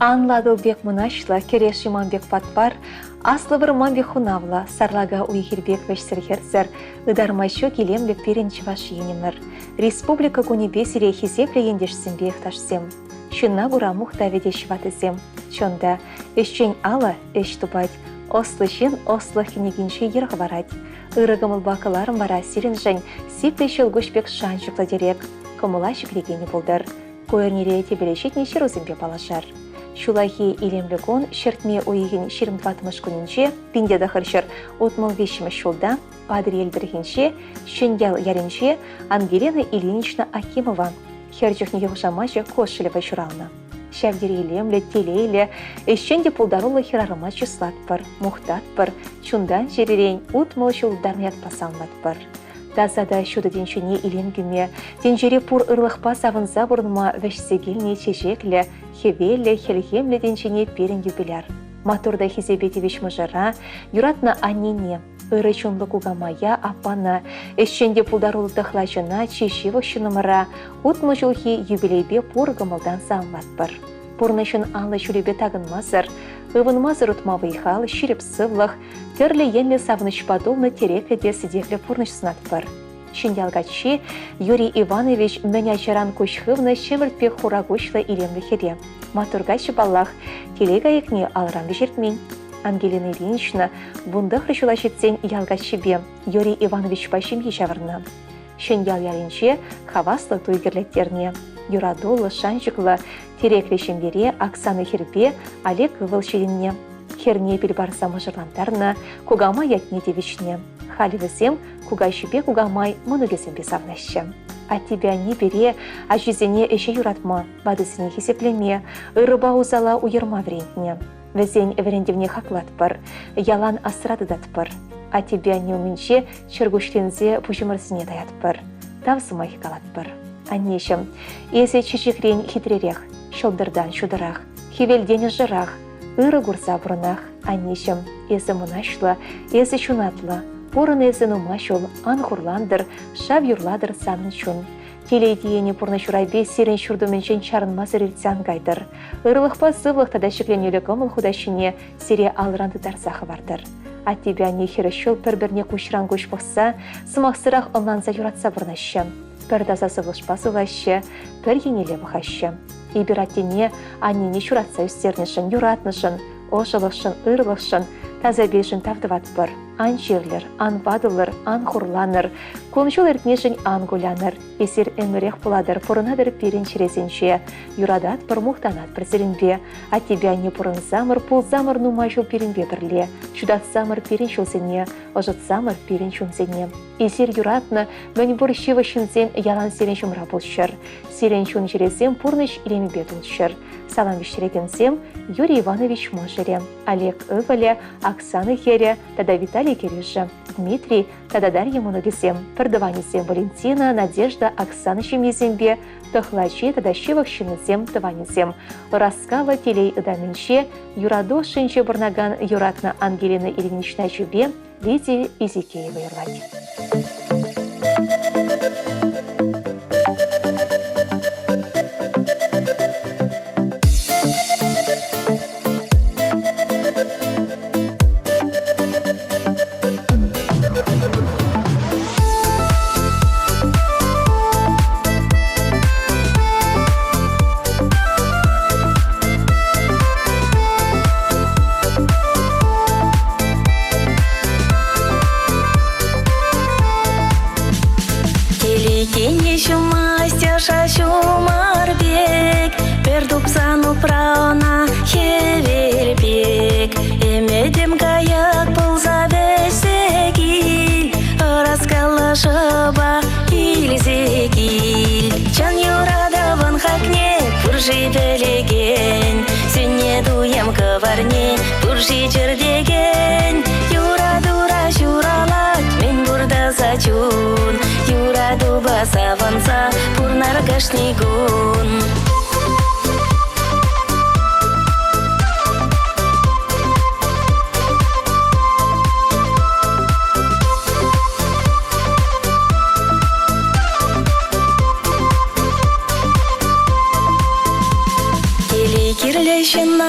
Анладыл бек мұнашла, кереш иманбек патпар, аслывыр мамбек хунавла, сарлага уйхирбек вешсерхерсер, ыдармайшо келемлік перенчі ваш енемір. Республика күнебе сире хизепле ендешсін бекташсем. Шынна бұра мұхта ведеш ватызем. Чонда, эшчен ала, эш тупать, ослышын ослых кенегенше ерғы барать. Ирыгымыл бақыларым бара сирен жын, сипле шылгушбек шаншықла дерек, кымыла шықлегені болдыр. Койырнере тебелешетне шерузымбе балашар. Шулахи илемлігон шертме ойығын 22 күнінше, пиндеда хыршыр 35 шулда, падыр елдіргенше, шенгел яренше Ангелина Ильинична Акимова. Херчухне евжамачы кошылева шурална. Шавдер елемлі, телейлі, эшченде пулдарулы хирарыма чыслатпыр, мұхтатпыр, чундан жеререн утмыл шулдарны ятпасалматпыр. Тазада шуды деншіне иленгіме, денжере пур ырлықпа савынза бұрынма вәшсегеліне чешеклі, хевелі, хелхемлі деншіне перін юбиляр. Матурда хизебеті вешмыжыра, юратна аннене, ыры чунлы кугамая апана, эшченде пулдарулы тахлачына чешеві шынымыра, утмы жылхи юбилейбе пур гымылдан саамлатпыр. Пурнышын алы шүлебе тагынмазыр, ывынмазыр утмавыйхал, ширеп сывлық, терлі енлі савыныш подобны терекледе сидеклі пурныш сынатпыр. Шиндялгачи Юрий Иванович мәнячаран көшхывны шеміртпе хурагушлы илемлі хере. Матургачы баллах, телега екне алырамды жертмень. Ангелина Ильинична бұнды хрышула жетсен ялгачыбе Юрий Иванович пашим ешавырна. Шиндял ялинче хаваслы туйгерлеттерне. Юрадолы, шанчықлы, тереклешембере Оксана Хербе, Олег Волшеринне. Херне пельбарса мыжырлантарна, кугама ятне девичне. Халивызем, кугайшыбе кугамай мұнугесем бесавнаща. А тебя не бере, а жүзене эше юратма, бадысыне хесеплеме, ырыба узала уйырма врентне. Везень верендевне хаклатпыр, ялан асрадыдатпыр. А тебя не уменче чыргушлензе пужымырсыне даятпыр. Тавсыма хикалатпыр. Аннешім, есе чечекрен хитререх, шылдырдан шудырах, хевелден жырах, ыры гурса бұрынах. Аннешім, есі мұнашлы, есі шунатлы, порын есі нумашыл, анхурландыр, шав юрладыр санын чун. Телейдиене пұрны шурайбе серен шурдуменшен чарынмазыр ілтсян гайдыр. Ырылықпа сывлық тада шекленелі кымыл худашыне сере алыранды дарсақы бардыр. А тебя не херішіл пір-бірне кушран көш бұқса, сымақсырақ ылнанза юратса бұрнашы. Пір дазасы вұлшпасы лашы, пір енелі бұқашы. Ибираттене аннене шуратса үстернішін, юратнышын, ошылықшын, ырлықшын, таза бешін тавдыватпыр. Ан жерлер, ан бадылыр, ан хурланыр, коншыл әртнешін ан гуляныр, есер әмірек бұладыр, пұрынадыр перен черезенше, юрадат бір мұқтанат бір зірінбе, а тебя не пұрын замыр, пұл замыр нумайшыл перенбе бірле, шудат замыр перен шылзене, ұжыт замыр перен шунзене. Есер юратны, мән бұр шеві шынзен ялан серен шумра бұлшыр, серен шун жерезем пұрныш илемебе тұлшыр. Салам виштерегензем Юрий Иванович Можере, Олег Ывале, Оксана Хере, тада Виталий Кирюша, Дмитрий, тада Дарья Моногизем, Пардаванизем Валентина, Надежда, Оксана Шемизембе, Тохлачи, тада Шевах Шинызем, Таванизем, Раскала Телей Ыдаменше, Юрадо Шинче Барнаган, Юратна Ангелина Ильинична Чубе, Лидия Изикеева Ирлать. Пуржи жердеген, юра-дура журалат, мен бурда зачун, юра-дуба саванса, пурнар гашнигун. Кирлешін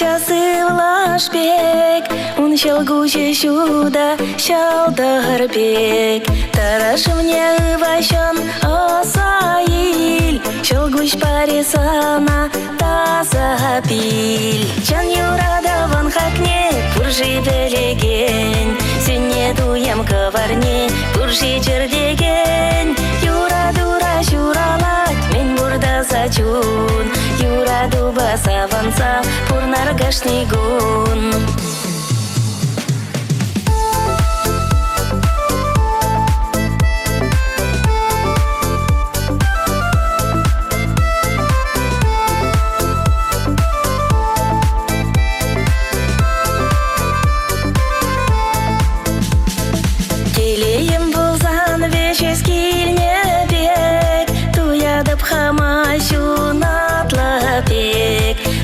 часы влашбек, он щелгуче сюда, щалдарбек. Тарашы мне ващан осаил, щелгуч парисана таза пил. Чан юрадаван хакне, пуржи белеген, сенне дуем каварне, пуржи жердеген. Юра-дура журалат, мен бурда зачун, юра-дуба саванса, пурнаргашный гун.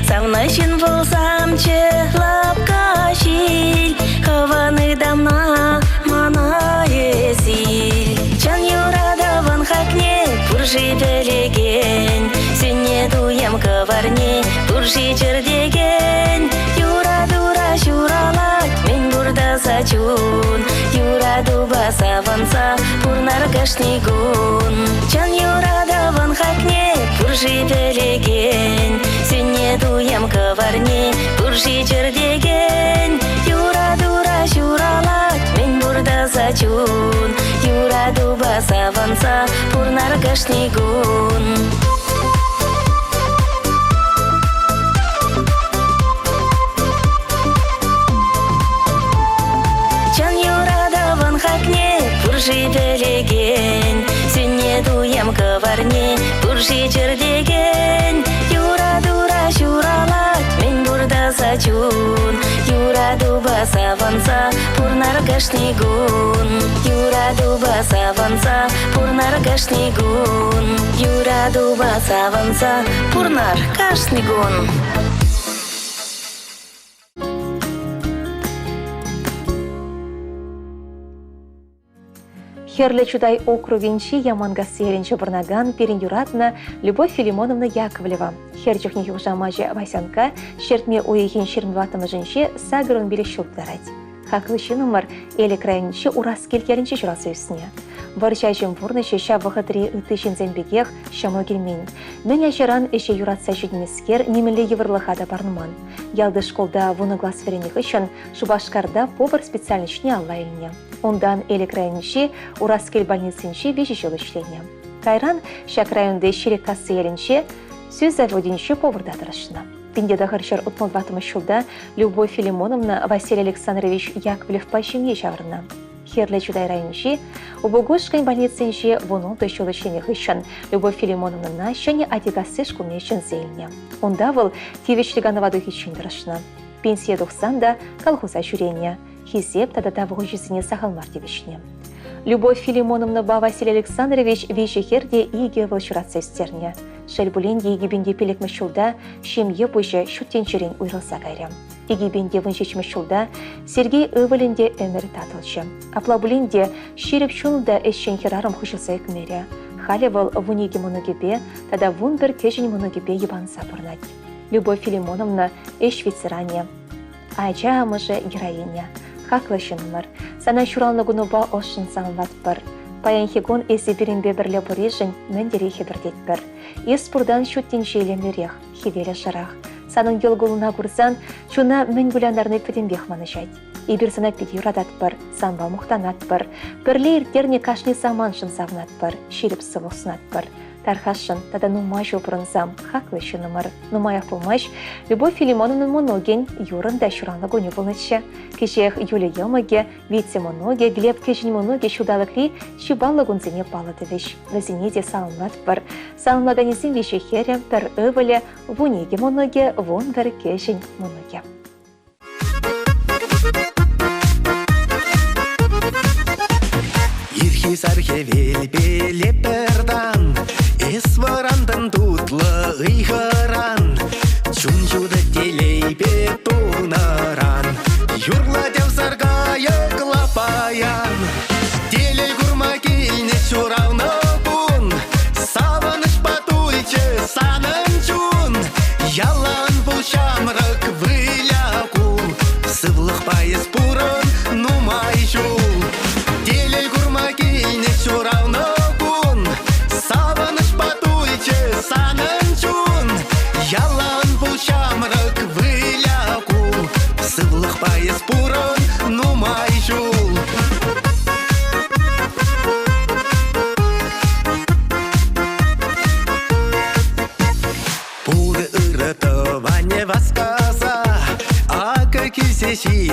Савнашин болсам чехлап кашил, хаваны дамна мана есил. Чан юрадаван хакне, пуржи белеген, сенне дуем каварне, пуржи жердеген. Юра-дура журалат, мен бурда зачун, юра-дуба саванса, пурнаргашный гун. Чан юрадаван хакне, пуржи белеген, сенне дуем каварне, пуржи жердеген. Юра-дура журалат, мен бурда зачун, юра-дуба саванса, пурнаргашный гун. Чан юрадаван хакне, пуржи белеген, сенне дуем каварне, пуржи жердеген. Юра-дура журалат, мен бурда зачун, юра-дуба саванса, пурнаргашный гун. Юра-дуба саванса, пурнаргашный гун. Юра-дуба саванса, пурнаргашный гун. Херле чудай округинчи Яманга серинче бурнаган перин юратна Любовь Филимоновна Яковлева. Херчухни южамажи Васянка, шертме уехин шернватама женщи сагрун биле шубдарать. Хаклыщи номер или крайничи урас келькеринчи журасы үсіне. Варчайчым вурнычы ша вахатри ытышын зенбегех шамо келмейн. Мен ажыран эше юратса жидмескер немелі еврлыхада барныман. Ялды школда вуны глас вереніх үшін Шубашкарда повар специальничне алла еліне. Ондан или крайничи Ураскел больницынчи вежі жыл ішлені. Кайран шак районды шерек кассы елінче сөз заводинче поварда дырышына. Пиндеда харчар утмалбатымы шулда Любовь Филимоновна Василий Александрович Яковлев пащемье чаврына. Херле чудай райончи убогошкань больницынче вуну дошыл ішленіх үшін Любовь Филимоновна нащане адигасы шкулне үшін зейліне. Онда выл тивечлиганова духичин дырышына. Пенсия дұқсанда колхоза жүрение. Хизеп тадата вғыжысыне сахалмар девишне. Любовь Филимоновна ба Василий Александрович вейшехерде иге вылшыратса істерне. Шельбуленде егебенде пелек мүшілда шемье бұжы шүттенчерен ұйрылса кайры. Егебенде выншеч мүшілда Сергей Өвілінде өмір татылшы. Аплабуленде шеріп шулда әшшен херарым хүшілса екмері. Халі выл вунеге мұнығебе, тада вун бір кежін мұнығебе ебанса бұрнат. Любовь Филимоновна эш ветеране. Айча амыжы героиня. Хаклышын мыр. Сана шуралны гунуба ошын саңлат бір. Паянхигон эсі бірінбе бірлі бұрежін мөндерехе бірдет бір. Ес бұрдан шүттен желемлерек, хевелі жырақ. Санын елгулына күрсан, шуна мөн гуляндарны пөденбех маны жайд. Ибір сана педі юрадат бір, самба мұқтанат бір. Бірлі ертерне кашны саманшын савнат бір, шеріп сывылсынат бір. Тархашын, тада нумай жопырынсам, хаклышын мыр. Нумаях пулмаш, Любовь Филимоновна моноген, юрын да шуранлы гуне болнычы. Кешех Юлия Йомаге, Витя моноге, Глеб кешін моноге шудалықли, шибалы гунзене палыды веш. Назине де салынлат бір. Салынладанезін веші хере, бір өвілі, вунеге моноге, вон бір кешін моноге. Ирхи-сархи велбеле пердан, эс варандын тутлы ыйхыран, чунчуды телейбе тунаран, юрла дев саргая клапаян, телей гурма келне чурауны бун, саваныш батуйчы санын чун, ялан бұл шамрық вы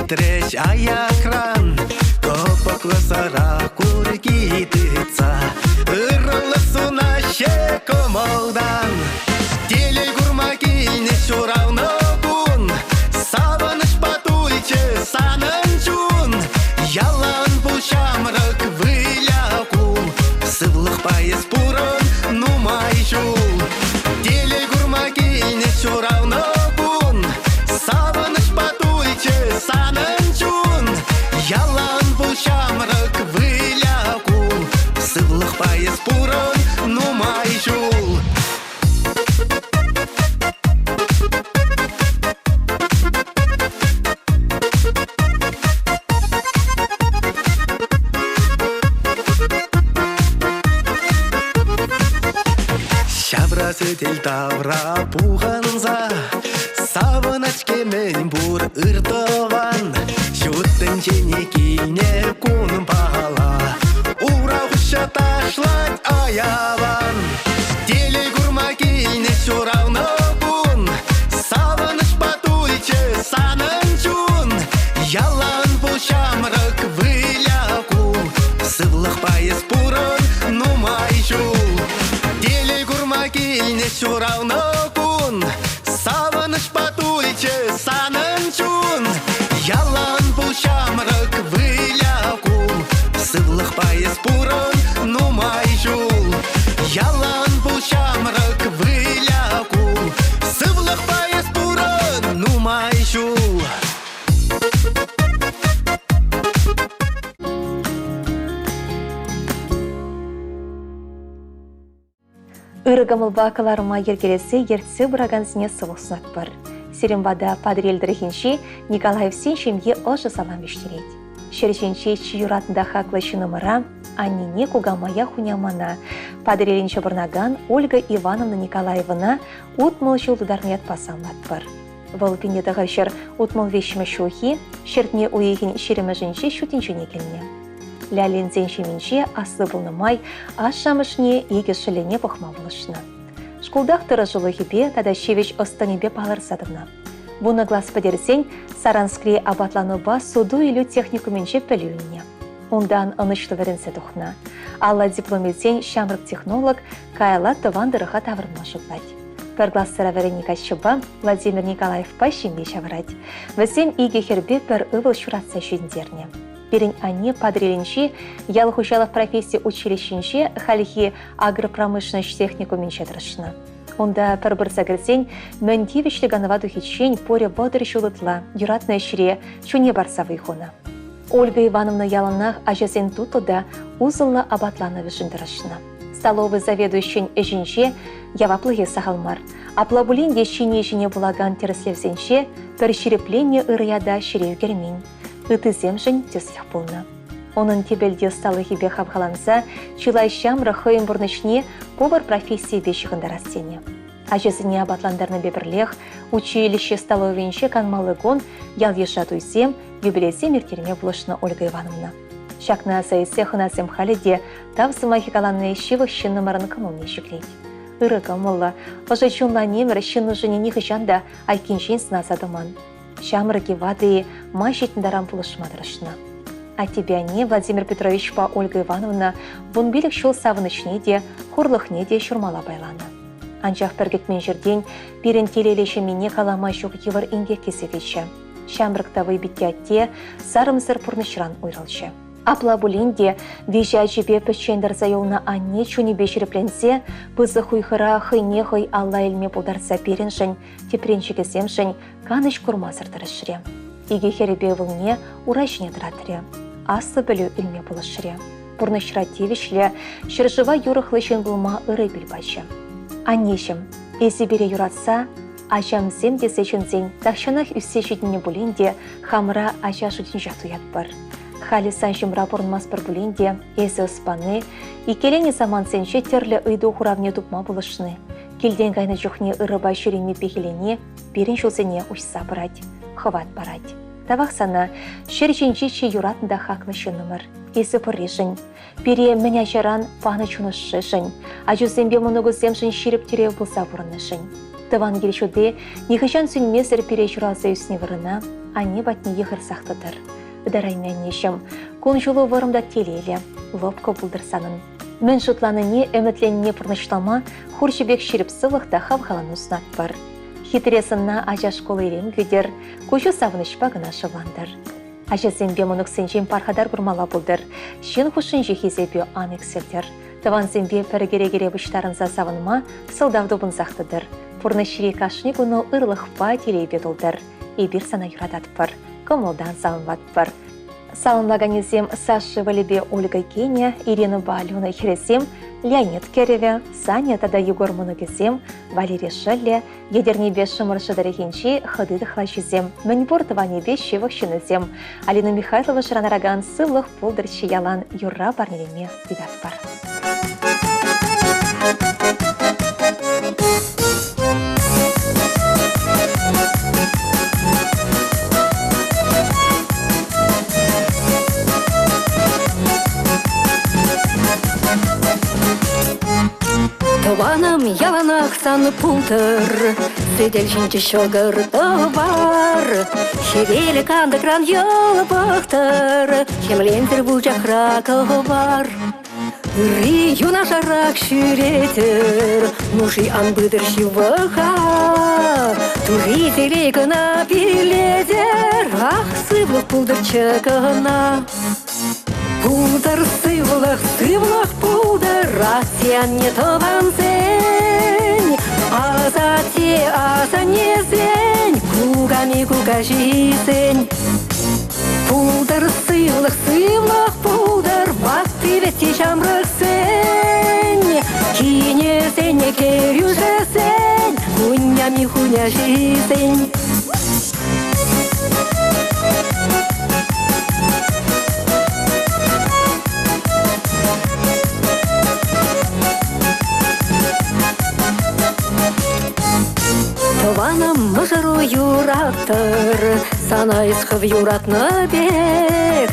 трещ аякран, копаклы сара кургитыца, ырылы сунаще комолдан. Телей гурмагильне шурауны бун, савыныш батуйче санынчун, ялан бұл шамрык выляку, сывлых поезд пурын нумай жул. Телей гурмагильне шурауны бун, савыныш батуйче санынчун, ялан бұл шамрык выляку, сывлых поезд пурын нумай жул. Сөтел тавра пуғанза, савыначке мен бұр ұртыван, шуттын жене кейне күн бала, урағыша ташлать аяван. Телей гурма кейне шурауны бұн, савыныш батуйче санын чун, ялан бұл шамрык выляку, сывлық пайыз пурын нумай жул. Гурмагильне шурауны бун, савыныш батуйче санынчун, ялан бұл шамрык выляку, сывлых поезд пурын нумай жул. Ялан бұл шамрык выляку, сывлых поезд пурын нумай жул. Ырыгымыл бакаларыма ергелесе ертсе бұрагансыне сылықсынат бар. Серембада падрелдірігінші Николаев сен шемге ұжы салам бештерет. Шершенше чиюратында хаклашы нымыра, аннине кугамая хунямана. Падрелінчі бұрнаган Ольга Ивановна Николаевна утмыл жылдыдарният пасалмат бар. Вылпенде дағыршыр утмыл вешімі шухи, шертне уегін шеремі шутинчіне келіне. Лялин зеншеменше аслы болнымай, ашамышне егешілене бұқма болышына. Шкулдақ тұры жылы хебе, тада шевеш останебе палар садымна. Бұны глас подерсен, Саранскре абатлануба суду илю техникуменше пөлюіне. Ондан ұнышлы веренсе дұқна. Алла диплометен шамрық технолог кайла тывандырыға тавырма жұплать. Бір глас сыра вереника шыба Владимир Николаев пашимбе шавырать. Весен иге хербе бір ывыл шуратса жүндерне. Берін ане падрелінше, ялхушалов профессия училищенше халихи агропромышленность техникуменше дырышына. Онда бір загірсен, мөндевішліганова духичен поре бодыр шулытла, юратная шире, чуне барса выйхуна. Ольга Ивановна яланах ажасен тутуда узылла абатлановы жындырышына. Столовый заведующен эжінше яваплығы сағалмар. Аплабулинде шине булаган тереслевсенше бір шерепленне ырыяда ширеу кермен. Үтізем жын теслих болна. Оның тебелде сталы хебе хабхаланса, чилай шамры хойын бұрнышне повар профессии бешіғындар астене. Ажесіне абатландарны бебірлех, училище столовенше канмалығын ял ешатуйсем, юбилейсем ертерме бұлышына Ольга Ивановна. Шакна сайсе хынасем халеде тавсыма хикаланны шивых шын нумарын кымылне шеклейд. Ырыға мұлла, ұжы чунла немір шын ұжыне негі жанда айкеншен сынасадыман. Шамрыки вады майшетіндарам бұлышмадырышына. А тебя не, Владимир Петрович па Ольга Ивановна, бұн билік шыл савынышне де, хурлықне де шурмала байланы. Анчақ біргетмен жерден, бірін телелеші мене қаламай жоқ евір ингек кесегечі. Шамрықтавы биттятте, сарымсыр пұрнышран ойралшы. Апла бұлінде, вежа жебе пішендір зайолына анне чуне бешіріпленсе, бұзы хуйхыра хыйне хый алла елме бұлдарса беріншін, тепреншігесемшін, каныш күрмазырдырышыре. Иге херебе вылне урайшыне дыратыре. Аслы білу ilme бұлышыре. Бұрнышыра тевішлі, шыржыва юрықлышын бұлма ұры білбайшы. Аннешім, есі бере юратса, ажамзем десешінзен, тақшанақ үссе жетіне бұлінде, хамыра ажа жұтын жатуят бар. Хали саншымра бұрынмас бір бұлінде, есі ұспаны, икелені заман сенше терлі ұйды құравне тұпма бұлышыны. Келден ғайны жүхне ұрыбай шүренме пекелене, берін шылсене ұшса бұрад, хыват барад. Тавақ сана, шерченче юратында хақлы шынымыр. Есі пұррешін, пере міня жаран паны чунышышын, ажузембе мұнығыземшін шеріп терев бұлса бұрынышын. Тыван келшуде нихышан сүнмесір пережуразы үсіне вырына, ане батне ехір сақтыдыр. Дараймяннешім, кон жолу варымда телейлі, лопко бұлдырсанын. Мен шутланыне әмітленіне пұрнышлама, хуршыбек шеріп сылықта хавғалан ұснат бар. Хитресінна ажа школы ерен көдер, көші савынышпа гына шывандыр. Ажа зембе мұнық сенжен пархадар бұрмала бұлдыр, шен хушын жехезебе анексілдер. Тыван зембе пәргере-гере бұштарынса савынма, сылдавды бұнзақтыдыр. Пұрны ширек ашыны күні ұрлықпа телейбе долдыр. Ебір сана юрадат бар, көмілдан савынбат бар. Салынлаганезем Саша Валебе Ольга Кеня, Ирина Балюна Хересем, Леонид Кереве, Саня Тада Егор Мунагезем, Валерия Шелле, Едернебе Шымыршы Дарехинчи, Хадыды Хлащезем, Манипур Таванебе Шевахшинезем, Алина Михайлова Шранараган Сылых Пулдырчи Ялан Юра Барнелеме Видат бар. Тываным яланақ саны пултыр, Сыдель жинчі шогыр товар. Шевелі канды кран елы бұқтыр, Хемлендір бұл жақра бар. Үрі юна жарақ шүретір, Нуши анбыдыр шивыға. Тури телегіна биледер, Ах, сывлық пулдыр чығына. Пулдар сывлах пулдар, Асян не тован зень, Аза не зень, Кугами куга жизнь. Пулдар сывлах пулдар, Батты вети жамрық зень, Кине зень, керюже зень, Хунями хуня жизнь. Тываным мұжыру юраттыр, Сана исқып юратны бек,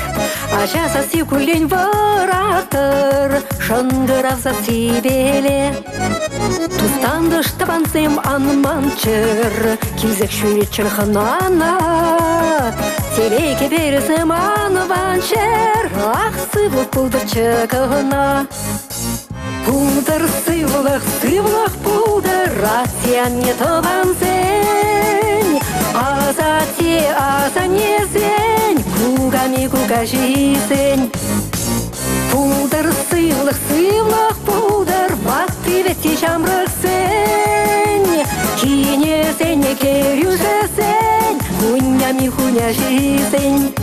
Ажа саси күлін вараттыр, Шындырав саси беле. Тустандыш табансым анманчыр, Кизек шүрет чырхынана, Телеке берісім анванчыр, Ах, сывлық пулдыр чығына. Пулдар сывлах пулдар, Асян не тован зень, Аза не зень, Кугами куга жизнь. Пулдар сывлах пулдар, Батты вети жамрық зень, Кине зень, керюже зень, Хунями хуня жизнь.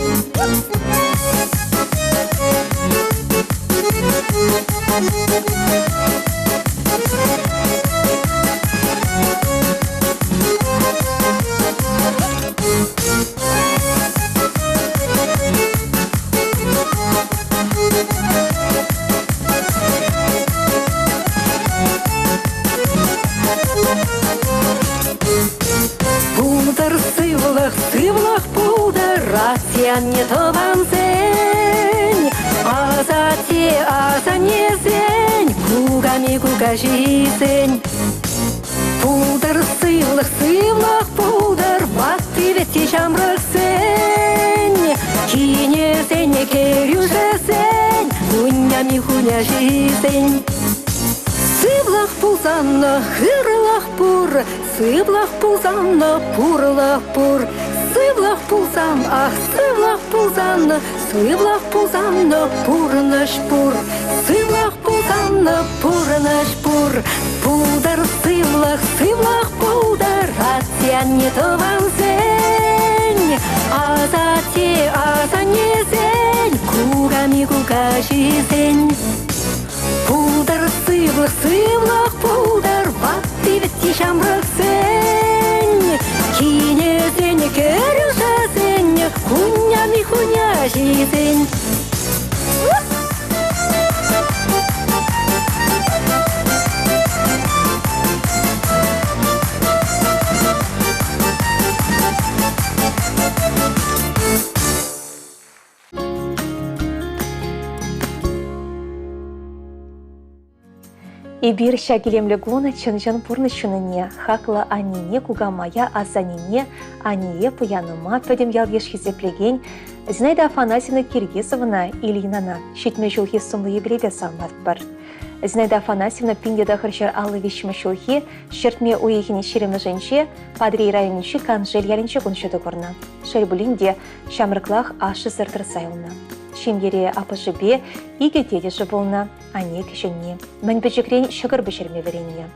Пулдар сывлах пулдар, Асян не тован зень, Аза не зень, Кугами куга жизнь. Пулдар сывлах пулдар, Батты вети жамрық зень, Кине зень, керюже зень, Хунями хуня жизнь. Сывлах пулзанна, хырлах пур, Сывлах пулзанна, пурлах пур, Сывлах пулзан, ах, сывлах пулзанна, Сывлах пулзанна, пурныш пур, Сывлах пулзанна, пурныш пур. Пулдар сывлах пулдар, Асян не тован зень, Аза не зень, Кугами куга жизнь. Пулдар сывлах пулдар, Батты вети жамрық зень, Кине зень, керюже зень, Хунями хуня жизнь. Ибир шагилемле гуна чынжан пурнышыныне, хакла анине кугамая азанине, ание пуяныма пөдем ялгеш хизеплеген, Зинаида Афанасьевна Киргизовна Ильинана шитме жылхи сумлы ебелебе салмат бар. Зинаида Афанасьевна пиндеда хыршар аллы вишме жылхи, шертме уехине шеремы женше, падри районничи канжел ялинче гуншеды горна. Шербулинде шамрыклах ашы зыртыр сайылна. Шимгере апашыбе иге тедеші болна, ане кішінне. Мін бішікрен шығыр бішірме веренне.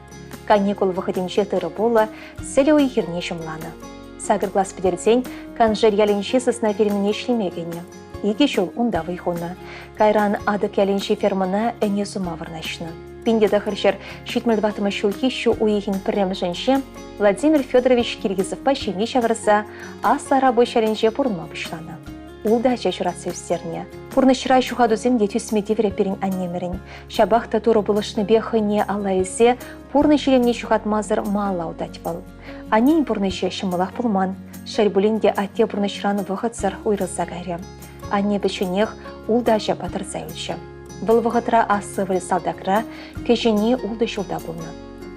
Каникул выходен жетірі бола, сілі уйхерне шымланы. Сагыр глаз підерден канжер ялинче сысна ферміне шлемегене. Иге жол унда вайхуна. Кайран адык ялинче фермына әне сума варнашны. Пиндеда хыршар шитмілдватымы шулхи шу уйхин піррем женше Владимир Федорович Киргизов пашине шавырса, асла рабочий ялинче пурма бұшланы. Улда жашырасы үстерне. Пурнышыра шухадузем детюсмети вереперин аннемерин. Шабахта туру булышны бехыне алайзе, пурнышыремне шухатмазыр мала удатьвал. Анин пурнышы шымылах пулман. Шарбулинде ате пурнышыраны вғытсыр уйрылса гайре. Анне бішінех улда жапатыр зайылшы. Бұл вғытра асы віл салдакра, кешіне улды шулда бұлны.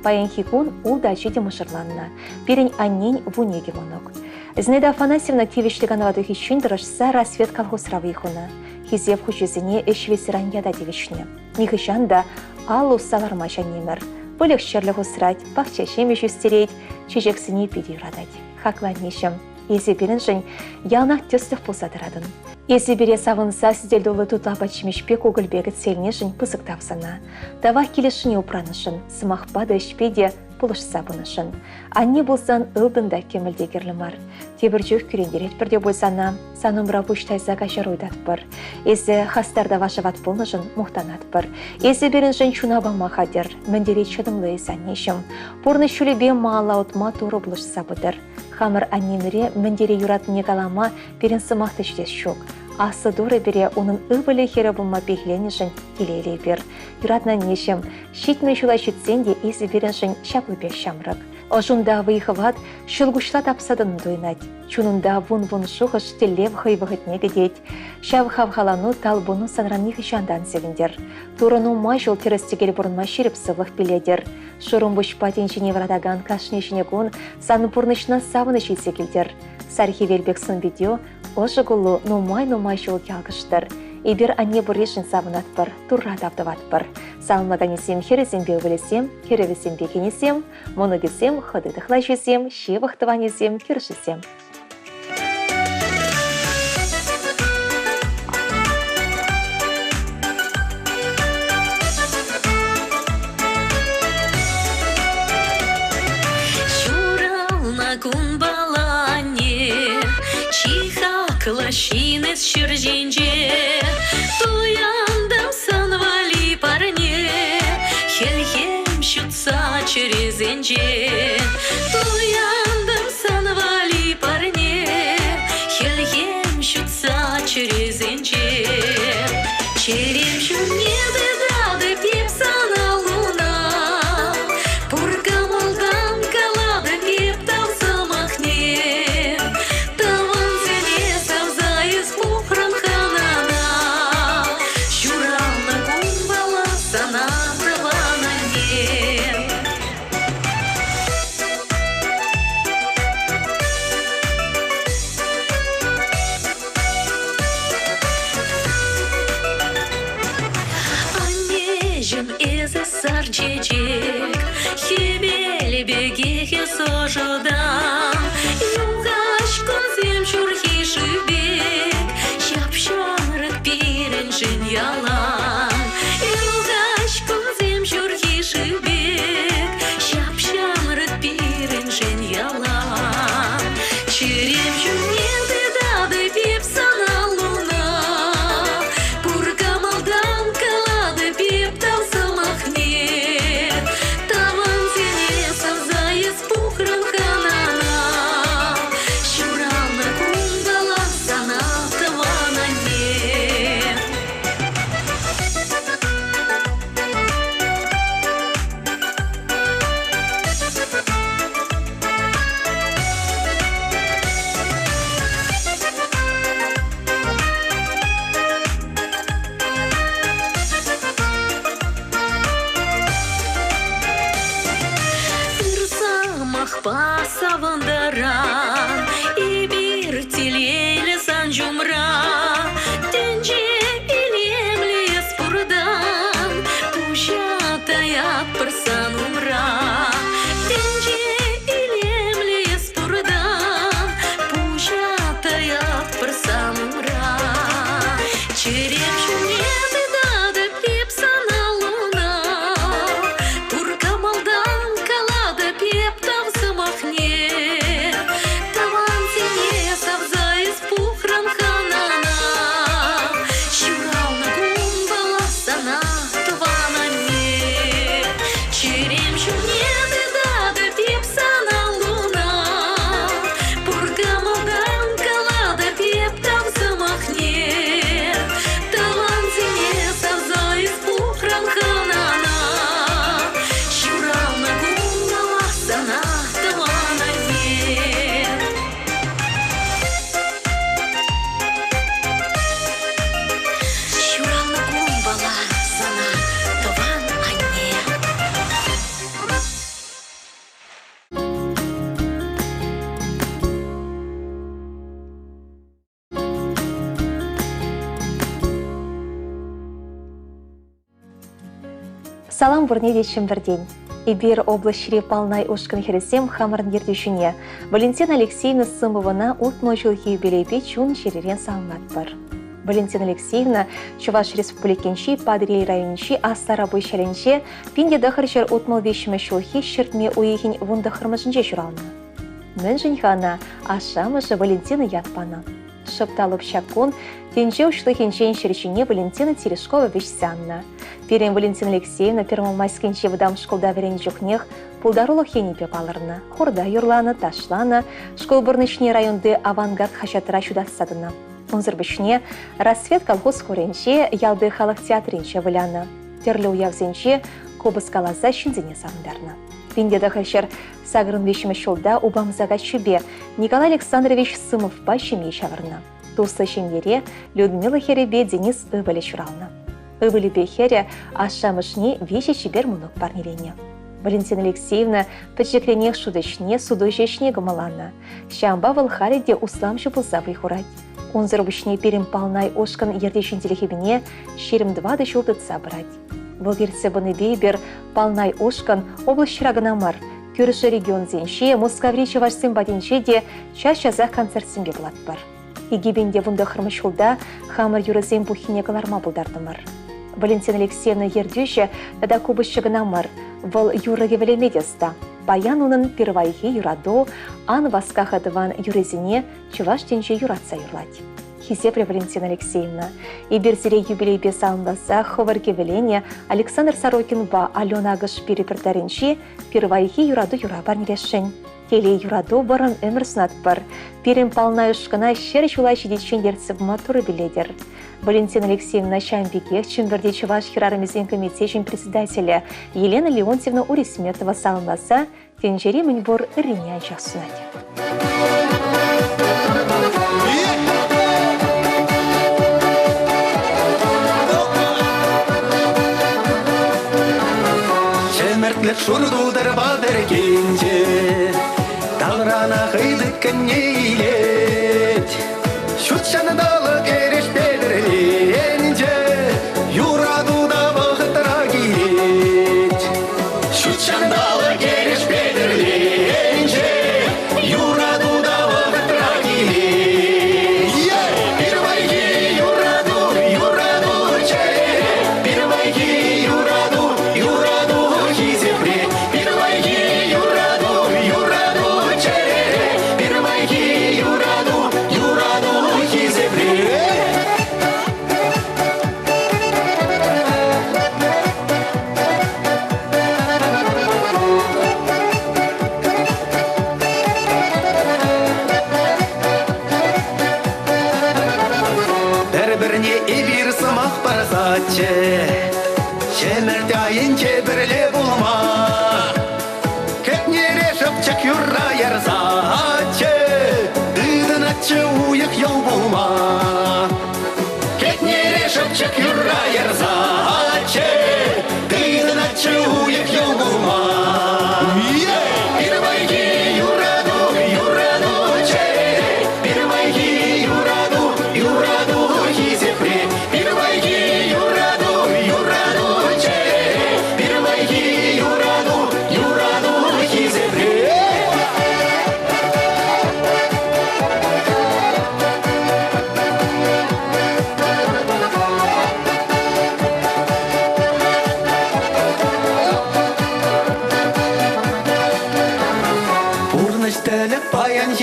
Паян хикун улда жеде мұшырланна. Перін аннен вунеге монок. Зинаида Афанасьевна тивешлиганавады хищун дырышса рассвет колхозра выйхуна. Хизев хучезіне эшвесіран яда девишне. Нихышанда алу салармаша немір. Бөлек шерлі ғусырать, бақчашеме жүстерейд, чежексіне пиди радать. Хакланнешім. Ези берін жын ялнақ төстік пұлсадырадын. Ези бере савынса сізделдолы тұтла бачымешпе көгілбегі целіне жын пызық тапсана. Давақ келешіне ұпранышын, сымақпады ішпеде бұлышса бұнышын. Анне болсан ылдында кемілдегерлі мар. Тебір жөк күрендерет бірде болсана, санымыра бұштайза қашар ойдат бір. Езі хастарда вашават болнышын мұқтанат бір. Езі берін жын чунаба махадер, міндерет шыдымлы есаннешім. Порны шүлебе мала отма туры бұлышса бұдыр. Хамыр аннеміре міндере юратыне калама берін сымақты ждес шок. Асы дұры бере оның ұбылы хері бұлма бейхленішін келейлей бер. Юратна нешім, шитмей жула шүтсен де езі берін жын шаплы шамрық. Ожында выйхыват, шылгушла тапсадын дойнать. Чунында вун-вун шуғыш телев хыйвығытне гедет. Шав хавхалану талбуну санранних жандан севіндер. Турану май жол терестегел бұрынма шеріп сывлық біледер. Шурым бұшпатеншіне врадаган кашнешіне гун санпурнышна савыны шейсекелдер. Сархи велбексын видео ожы гулу нумай жол ялгыштыр. Ибір анне бұрешін савынат бір, турра таптыват бір. Салмаганесем хересем беуілесем, херевесем бекенесем, моногесем, хыдыдықла жесем, шевықтыванесем, кершесем. Клащинец черзенже, туяндам санвали парне, хельхем щутся через энже, туяндам санвали парне, хельхем щутся через энже, черем щуне дедады пепсана луна, пурка молдан калада пептав замахне. Сарчечек, хебели бегехе сожодан, югаш конзем чурхи шибек, шапшанрык пирен жин ялан, югаш конзем чурхи шибек, шапшанрык пирен жин ялан, черем чунеты дады пепсана луна, пурка малдан калады пептал. пасавандаран, и бир тилейлі сан жумра, тенже илемлі спурдан, пушатая пырсан умра. Тенже илемлі спурдан, пушатая пырсан умра. Череп шумеды дады пепсана луна, турка малдан калада пептав замахне, таван сине савза из пухран ханана, щурал на гумбала сана твана не. Череп шумеды дады пепсана луна, турка малдан калада пептав замахне, Салам вырнеде чемберден. Ибир область шире палнай ушкан хересем хамырын ертешіне. Валентина Алексеевна Сымована ултно жылхи юбилейбе чун шеререн салмат бар. Валентина Алексеевна Чуваш республикенши Падрей райончи Астарабой шеренче пинде дахарчар утмал вещиме шулхи шертме уехин вундахармажынче журална. Мен женьхана ашамышы Валентина ятпана. Шепталып шакун, тенче ушлыхенчен шеречине Валентина Терешкова вещсянна. Перен Валентина Алексеевна Первомайскенче выдам школда верен жукнех пулдарулы хенипе палырна. Хорда юрланы, ташланы, школ бұрнышне районды авангард хачатыра шудасадына. Унзырбышне рассвет колхоз хоренче ялды халық театринче выляны. Терлі уявзенче кобыз калаза шинзене сағындарны. Пиндеді хачар сағырын вешімі шолда убамзаға чүбе Николай Александрович Сымов башыме шағырны. Тусы шемере Людмила Херебе Денис Ыбылі шуралны. Ыбылі бехере ашамышне веші чебер мұнық парнелене. Валентина Алексеевна пәчекленех шудышне судожешне гамаланы. Шамба валхариде усламшы бұлза прихурать. Унзырбышне перем палнай ошкан ердешін телехебіне шерім 2 жылдытса брать. Вылгерсе бұны бейбер палнай ошкан область шырағынамар. Көріші регион зенше, Москавриче вашсен баденше де час-чазақ концертсенге бұлат бар. Егебенде вұнды қырмышылда хамыр юрызен бұхине қаларма бұлдардымыр. Валентина Алексеевна ердеші дада кубышчығынамыр. Выл юрыге велемедеста. Баян унын первайхи юрадо, ан васкахадыван юрезине чуваш тенче юратса юрлать. Хисепре Валентина Алексеевна. И берзере юбилей бесалынбаса ховарге велене Александр Сорокин ба Алена Агыш перепердаренче первайхи юраду юра барнелешен. Теле юрадо барын өмір сынат бар. Перем палнай ұшқына шер чулай шедетшен дерціп матуры биледер. Валентина Алексеевна Шамбекех чемберде чуваш хирарымызен комитетшін председателя Елена Леонтьевна Урисметова салынбаса тенжери мінбор іріне айчақ сунать. Шемертлік шурдулдар бадыр кенже, талрана қыйдық кәнне илет. Шутшаны далы кереш бедірленже, юрадуда бұғытыра келет. Шутшаны далы кереш бедірленже, юрадуда бұғытыра келет. Первайги юраду, юраду чәре, первайги юраду, юраду хизепре, первайги юраду, юраду чәре, первайги юраду, юраду хизепре. Бір-біріне ебір сымақ барсатчы, шеміртайын кебірле болма. Кетнере шыпчық юрра ярсатчы, дыдынатчы уйық ел болма. Кетнере шыпчық юрра ярсатчы, дыдынатчы уйық ел болма. Первайги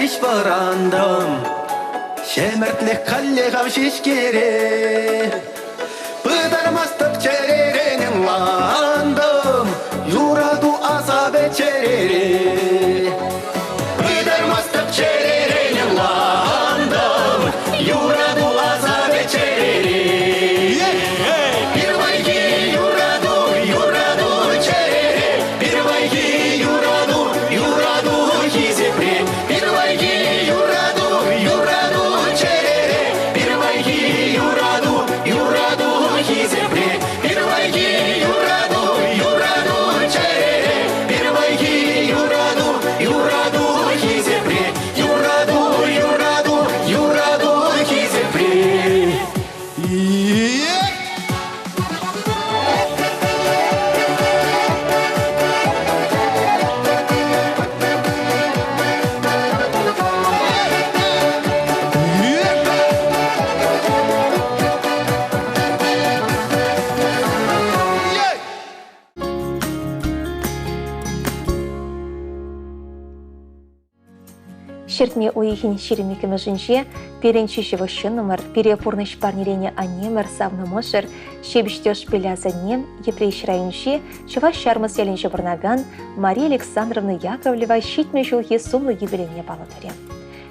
шиш барандым Шемертлек каллегам шишкере Пыдармастык череренен ландым Юраду азабе черере Пыдармастык череренен ландым Юраду азабе черере Первайги юраду черере Первайги юраду хизепре Первайги юраду черере Первайги юраду хизепре Первайги юраду черере Первайги юраду хизепре Юраду хизепре Шертме уихин ширемикеме жинже, перенчище номер, перепурныш парнирене анемер савномошер, шебіштеж беляза нем, епрейш районше, чува шармас еленше бурнаган, Мария Александровна Яковлева щитме жулхи сумлы юбилейне балатаре.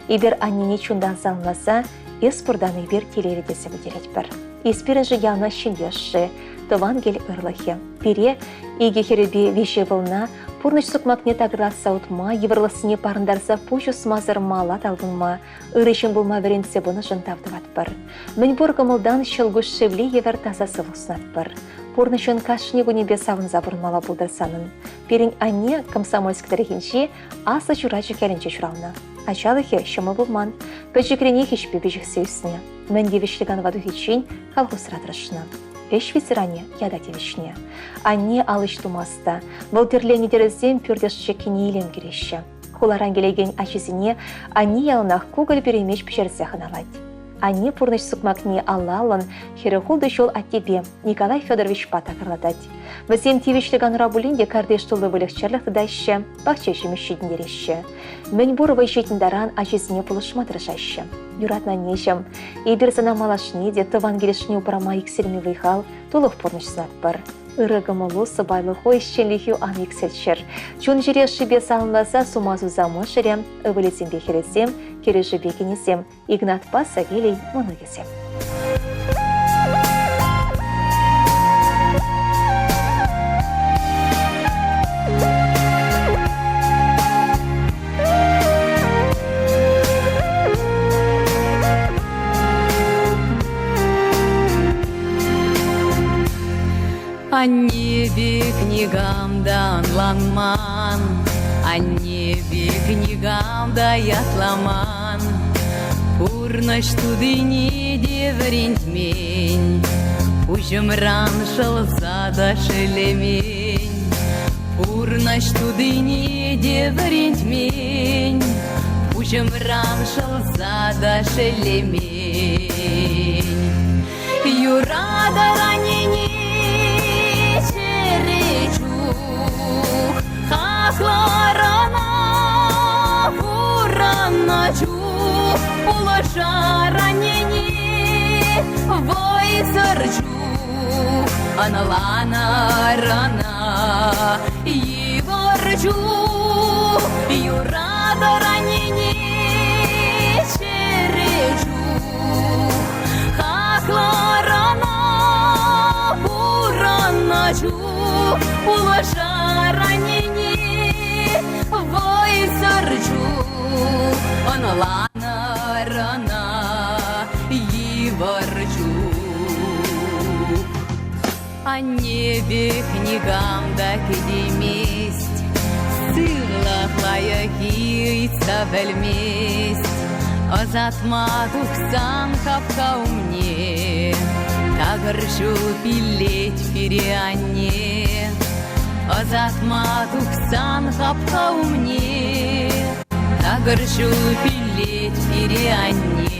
Ибер аннене чундан залмаса, эспурдан ибер телередесе выделять бір. Испиренже яна щендешши, товангель ырлахе. Пере, иге херебе веше волна, пурныш сукмакне тагырласа утма, еврласыне парындарса пушу смазыр мала талгынма, ырышын булма веренсе бұны жынтавдыват бір. Мен бургымылдан шылгуш шевли евер таза сывуснат бір. Пурнышын кашнегу небе савын забырмала булдарсанын. Перен анне комсомольск тарихинче асы журачы кәлінче журална. Ачалыхе шымы булман, пәчекрене хешпе бежіксе үсіне. Мен девішліган ваду хечен колхоз радырышына. Эш ветеране яда девишне. Анне алыш тумаста. Волтерлени дерезем пюрдешче кенейлем кереші. Хуларан келеген ачызіне анне ялынақ кугыл перемеш пешерзе ханалать. Анне пурныш сукмакне аллалын херехулды жол от тебе, Николай Федорович патакырладать. Вазем тивишлиган рабулинде кардеш тулы вылегчерлых тыдайшы, бахчеші мүшшетін дереші. Мен бурывай жетін даран ачызіне пулышма дыржайшы. Юратна нешем, ибір зана малашне де тыван келешіне упрама иксерме выйхал, тулых пурныш знат бар. Ырыгымылу сыбайлы хой щенлихю ан иксельшер. Чун жире шибе салынласа сумазу замышыре, ывылесем бехересем, кережі бекенесем, Игнат Пасагелей мұнығесем. Аннебе книгамда анланман, Аннебе книгамда ятламан, Пурнаш тудыне деврентмень, Ужымран шылзада шелемень, Пурнаш тудыне деврентмень, Ужымран шылзада шелемень. Юрада ранене Хакларана буранначу Улаша ранение Войсарчу Аналана рана Иварчу Юрада ранение Черечу Хакларана буранначу Улаша ранение Войсарчу Аналана рана Иварчу О небе книгам да кедеместь Сыллахлая кийца вельместь Азатма тухсан капка умне Тагыршу пилеть переанне Азатма тухсан капка умне Тагыршу пилеть переанне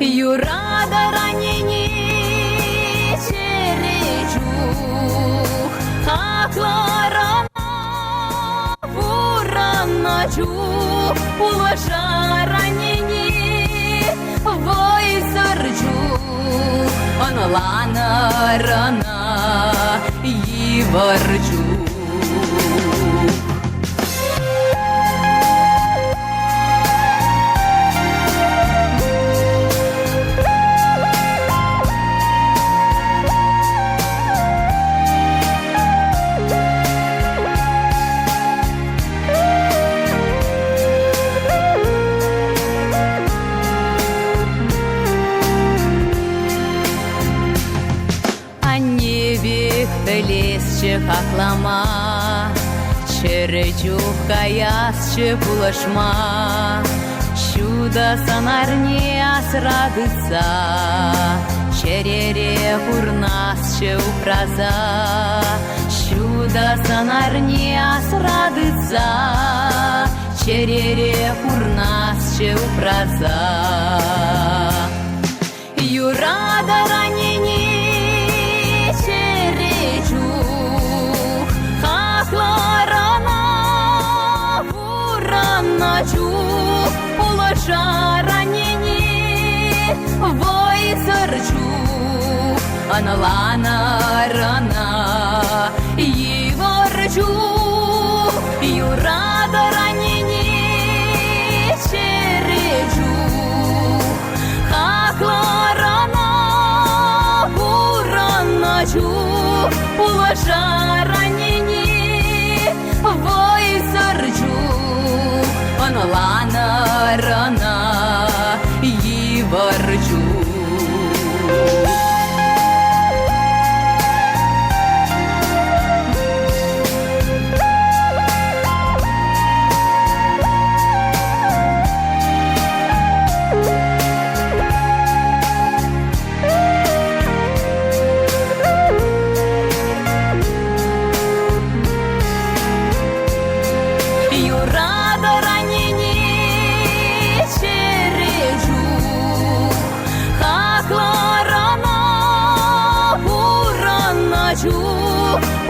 Юрада ранене черечух Хакларана буранначух улаша ранени, вой сырчу, онлана рана и ворчу. Лесче хаклама, черечух каясче пулашма, чудо санарне асрадыца, черере курнасче упраза, чудо санарне асрадыца, черере курнасче упраза. Юрада ранени Начу улаша ранени, вой сырчу, аналана рана и ворчу, юрада ранени черечу, хакла рана буран начу улаша ранени, вой сырчу. Лана рана и ворчу.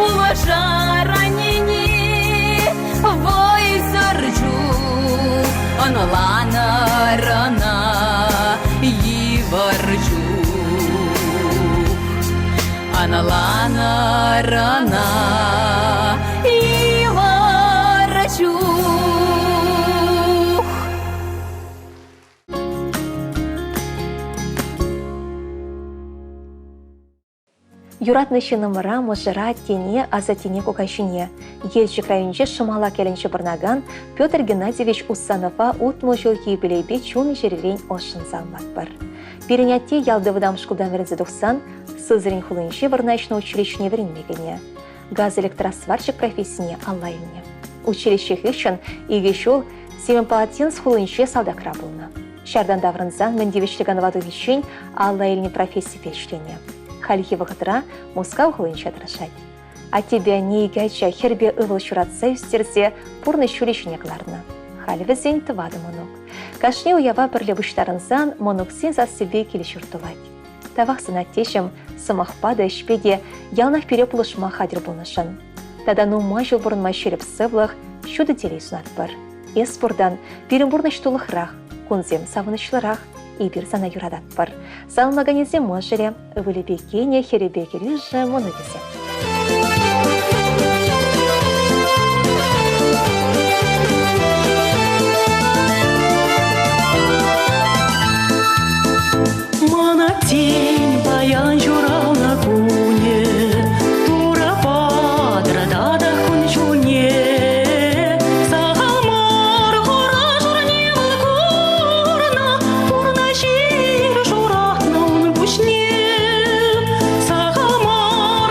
Улаша ранени, вой сырчу, онлана рана и ворчу, онлана рана и ворчу. Юратнышы нымыра мұжыра тене азатене кокайшыне. Елші крайынче шымала келінші бірнаган Петр Геннадьевич Усанова утмыл жыл юбилейбе чун жерелен ошын замлат бар. Перенятте ялды выдам шкулдан верінзі дұқсан, сызырын хулыншы вырнайшны училищіне верінмегіне. Газ электросварщик профессияне аллайыне. Училище үшін иге шол Семен-Палатинс хулыншы салдакра болна. Шардан даврынзан міндевішлігін ваду үшін аллайыліне профессия фельшлене. Хальхи вағытыра Москва хылынша тырышать. А тебя не игайча хербе ывыл шуратса үстерсе пурны шуришіне қыларны. Хальвізен тывады монок. Кашне уява бірлі бұштарынзан моноксен за себе келі шүртылать. Тавақсын аттешім сымақпады ішпеде ялнақ пере пұлышма хадыр болнышын. Тада нума жыл бұрынма шеріп сывлық шуды телей сунат бір. Ес бұрдан бірін бұрныш тұлықрақ, күнзем савынышлырақ, и бир сана юрадат бар. Салмаганезе можере, вылебекене херебекелі жы моногезе. Мана тень баян журал на куне, тура падра дада кун чуне. Шир журат на он бушне, сагамар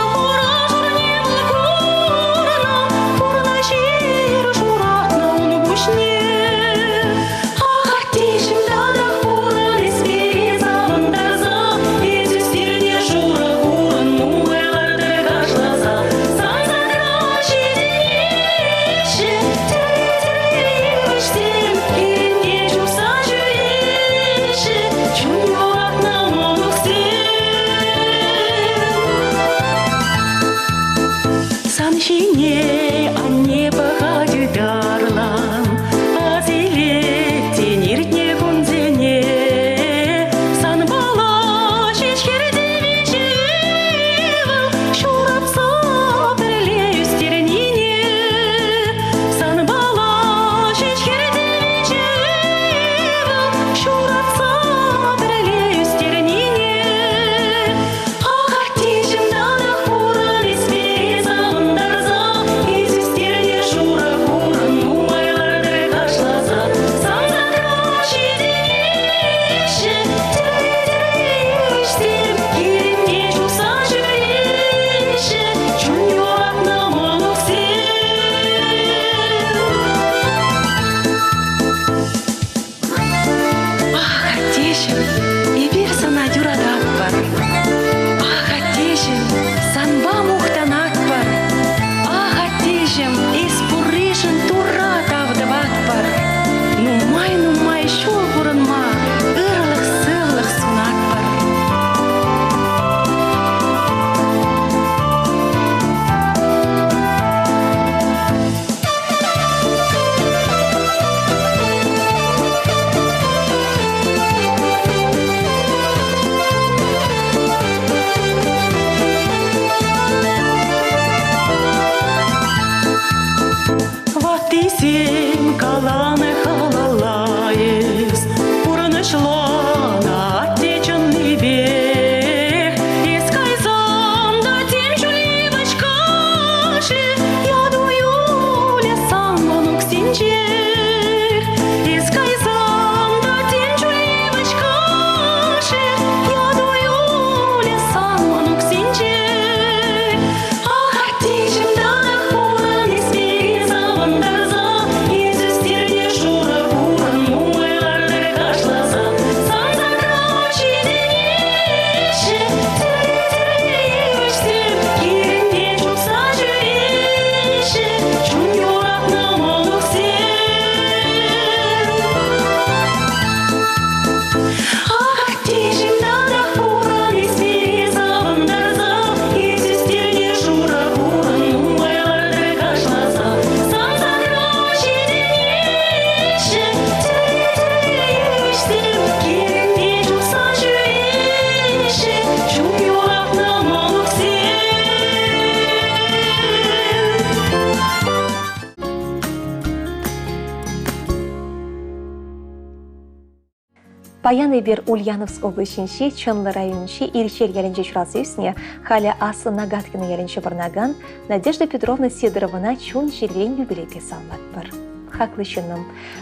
Баяны бер Ульяновск облачынши, Чонлы районынши Ирчел ялінче шурасы үсіне, халі Аслы Нагаткіні ялінче барнаган Надежда Петровна Сидоровна чун жерлен юбилей песаллат бар. Хаклы шыным,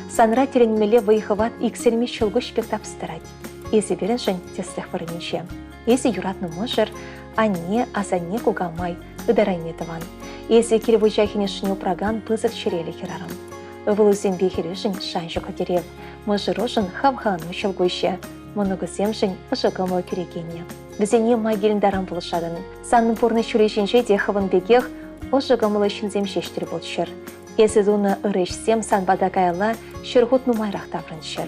санра теренмеле выйхыват иксельме шылгу шпектап стырать. Есі берін жын тестех варынче. Есі юратны можыр, ане, асане кугамай, ыдарайнетыван. Есі керевой жахинешіне упраган пызык черелі херарым. Ывылызен бейхережін шаншы катерев, можырожын хавхану шылгуще, мұнығыземжін ұжығымы керегене. Бізене майгелін дарам бұлышадын. Санның порны шүрешінше де хывын бегех ұжығымылы шынзем шештір болшыр. Есі зуны ырышсем санбада кайла шырғут нумайрақ таврыншыр.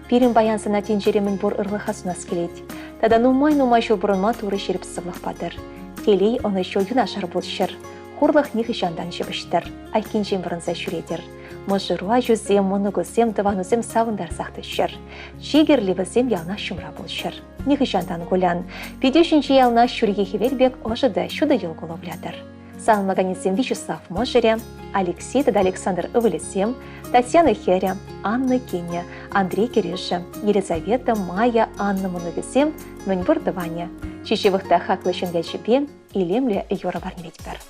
Пирин баянсына тенжеремін бұр ырлығасынас келет. Тада нумай шыл бұрынма туры шеріп сывлық бадыр. Телей оны шо юнашар болшыр. Хурлық нехі жандан жебіштір. Айкен жем вырынса шүредір. Мұжыруа жүзем, мұнығызем, дыванызем савындар сақтышыр. Жегерлівізем ялна шумра болшыр. Нехі жандан гулян. Педешінші ялна шүрге хевербек ожыды шуды елгулы блядыр. Салмаганецем Вячеслав Можере, Алексей Тада Александр Ывылесем, Татьяна Херя, Анна Кеня, Андрей Кириша, Елизавета, Майя, Анна Мұнығызем, Мөнбір Дываня. Чешевіқта хақлы шынға жібе, илемлі Йора Барневетбер.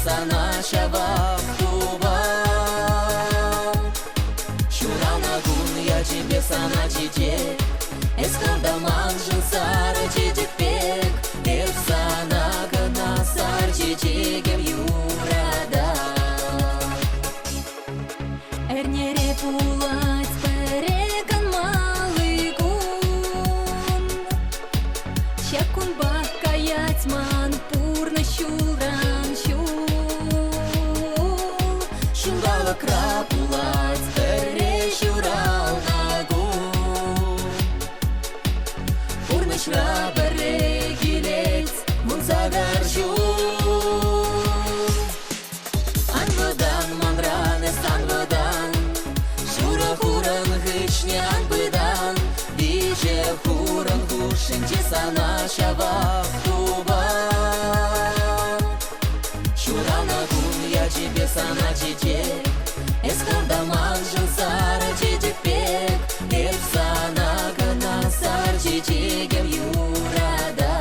Sana şavak tuba Şurana gun ya тебе sana çiçek Eskandamан жын сары çiçek pek Hep sana gına sar çiçegem yurada Эрнере пулать переган малый гун Чекун бакаять ман пурны şuran şur Крапулать перешурал ногу Урнышра берегилец мунзагаржу Анвадан манраны санвадан Шура хуран гычне анбыдан Виже хуран гушинче сана шавах туба Шура нагун я тебе сана чечек Eskandamан жын сары чечек пек Еп сана гына сар чечегем юрада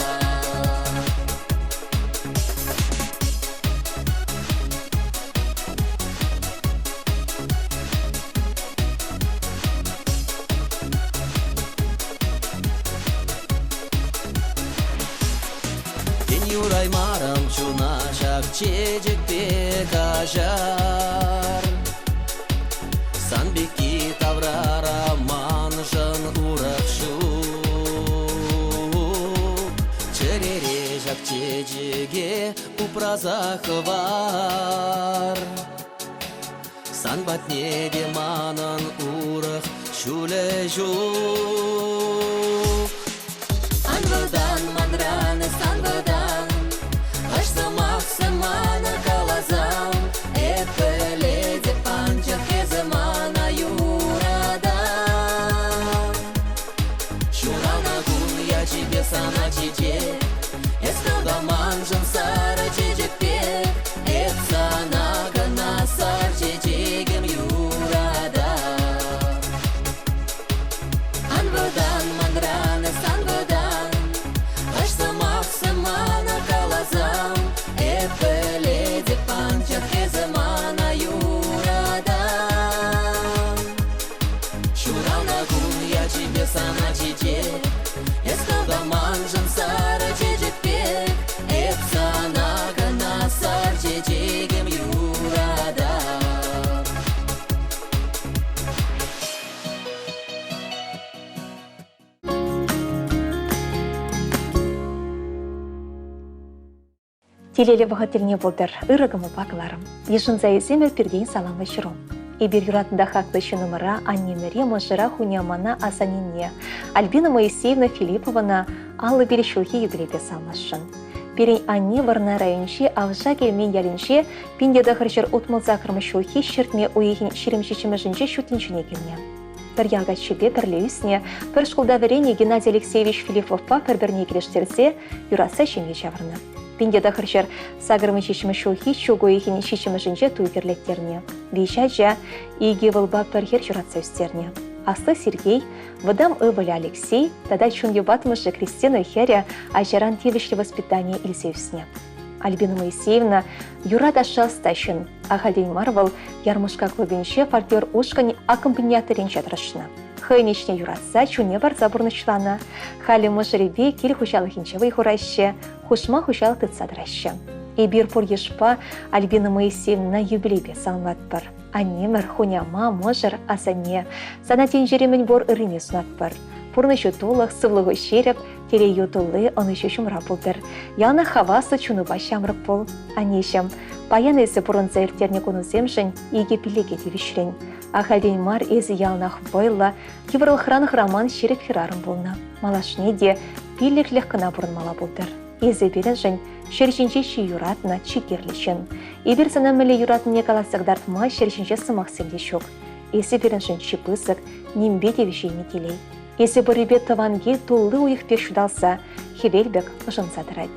Кен юрай марам чунашак чечек пек ажар Санбеки таврара манжын урақшу Черере жак чечеге упразах var Санбатне де манын урық шуле жук Анвадан манраны санвадан Аш самах самана калазам Эпеле де панча хеземана юрада Шурана гун я тебе сана чечек Ескандаман жын сары чечек пек Эп сана гына сар чечегем юрада Анвадан Телелі вағытыліне болдыр, ұрығымы бақыларым. Ешінза есемір пердейін саламы жүрім. Ибір юратында хақлы шынымыра аннемере мұжыра хуниамана асанинне, Альбина Моисеевна Филиппована алы берешілге юбилейбе салмашын. Берен анне варна районши авжа келмен ялінше пиндеді ғыржыр ұтмылза қырмышылхи шертме уйхин шеремшечімі жынче шүтліншіне келіне. Бір ялға чебе бірлі үсіне, бір шқылда верене Геннадий Алексеевич Филипповпа бір-біріне келештерсе, юраса шемге жавырны. Пиндеді ғыржыр сағырмы шешімі шулхи шугу уйхин шешімі жынче туйгерлеттеріне. Бейша жа, иге вылба біргер жүратса үстеріне. Аслы Сергей, выдам Ивали Алексей, тогда чунги батмыжы Кристина Херя, ажаран тевишлі воспитание Ильсеевсне. Альбина Моисеевна юрат ашал стащын, а Халдейн Марвел ярмышка клубенше фольклор ушкань аккомпаниаторен жатрашына. Хайничне юратса чуне бар забурнычлана, хали мыжыребе кел хушалыхинчевый хурайще, хушма хушал тыцадрайще. И бир пор ешпа Альбина Моисеевна юбилейбе салмат бар. Аннемір хуняма можыр асане, сана тенжеремен бор ырыне сунат бар. Пурны шутулық сывлығы шереп, теле ютулы оны шешімра болдыр. Яна хавасы чунуба шамрық бол. Анешім, паян есі пұрынца ертерне конусемшін, иге пилеге девішрен. Ахалден мар езі ялнақ бойла, кеврылхран храман шереп хирарым болна. Малашне де пилек легкіна бұрынмала болдыр. Езі берін жын, шершінче ши юратна чикерлішін. Ибір сана мүлі юратыне каласығдартма шершінче сымақ семде шок. Езі берін жын шипысық, нембе девішейме телей. Езі бірібе таванге толы уйық пеш шудалса, хевелбек ұжын садырад.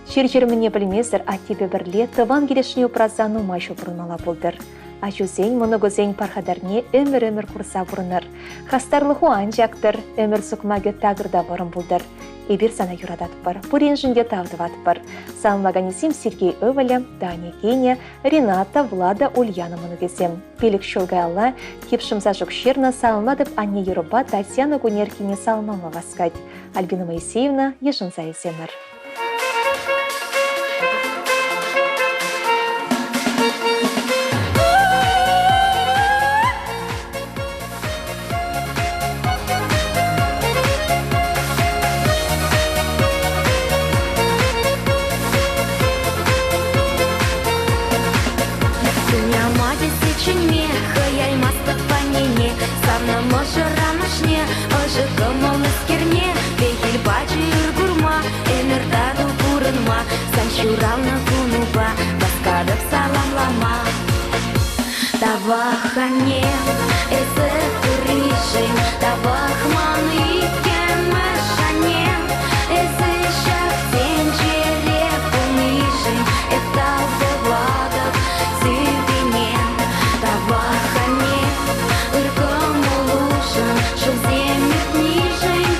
Шер-жерміне білмезір, а тебе бірле таван келешіне ұпразану майшу бұрынмала болдыр. Ачузен моногозен пархадарне өмір курса бұрыныр. Хастарлы хуан жақтыр, өмір сұқмаға тағырда барым болдыр. Ибір сана юрадат бар, пурен жынде тағдыват бар. Салмаганесим Сергей Өвілі, Даня Кеня, Рената, Влада, Ульяна моногезем. Пелік шолгайла, кепшімза жүк шерна салмадып Анне Еруба, Татьяна Гунеркине салмама васкать. Альбина Моисеевна, ешінза есемір. Санчурална кунуба, баскадов салам лама. Тавахане, эзе куришин, тавахман икен мэшане, эзе шахтен череп умишин, этал девадов сывенен. Тавахане, ырком улушин, шум земет нишин,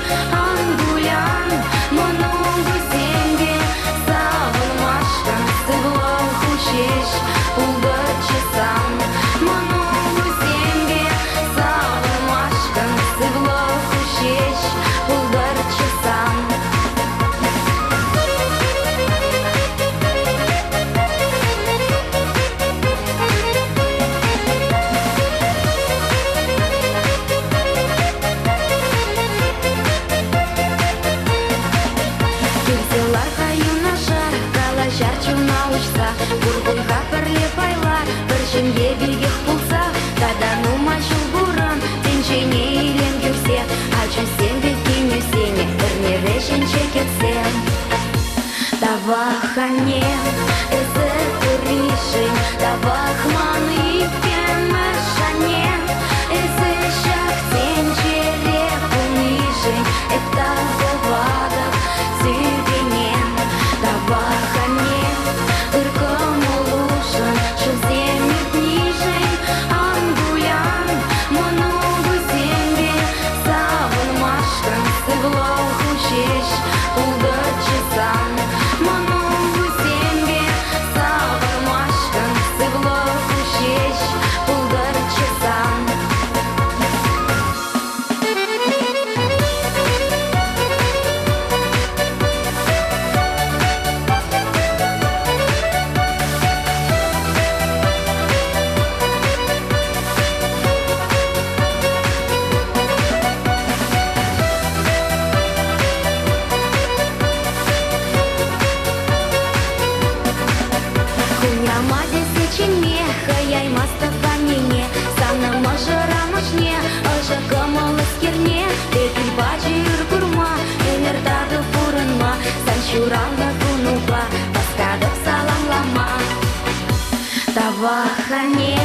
Табахане,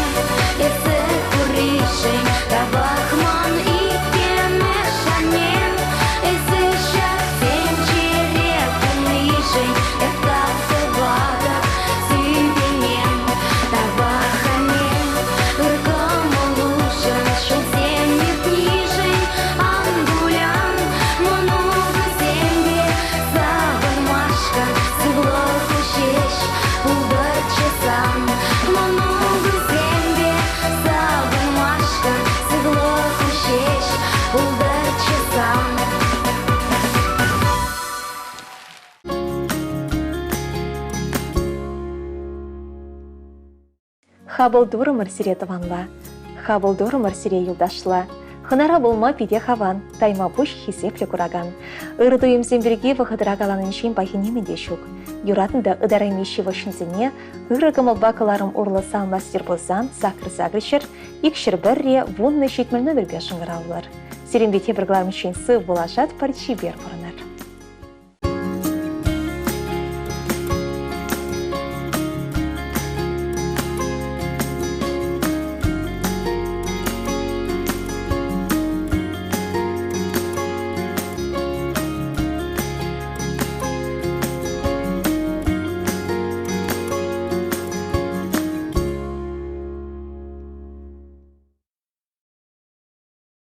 эсэ куришень, табахман и пемешанен, эсэ шахтен черепен лишень, это собака сюбенен. Табахане, ыркамолушен, шуземни книжень, ангулян, много земли, забармашка, сыглоху щечь, удар часам. Много земли, забармашка, сыглоху щечь, удар часам. Хабылдуры мырсире тыванла, хабылдуры мырсире юлдашла. Хынара болма пиде хаван, тайма буш хисепле кураган. Ырдуемсен бірге вғыдырагаланын шен бахинемеде шук. Юратында ыдараймеші вашынзіне, ырыгымыл бакаларым урласан мастер болзан, сакыр загрышыр, икшір бірре вунны шетмілні бірге шыңғыраулар. Серембете біргларым шен сы болашат парчи бер бұрына.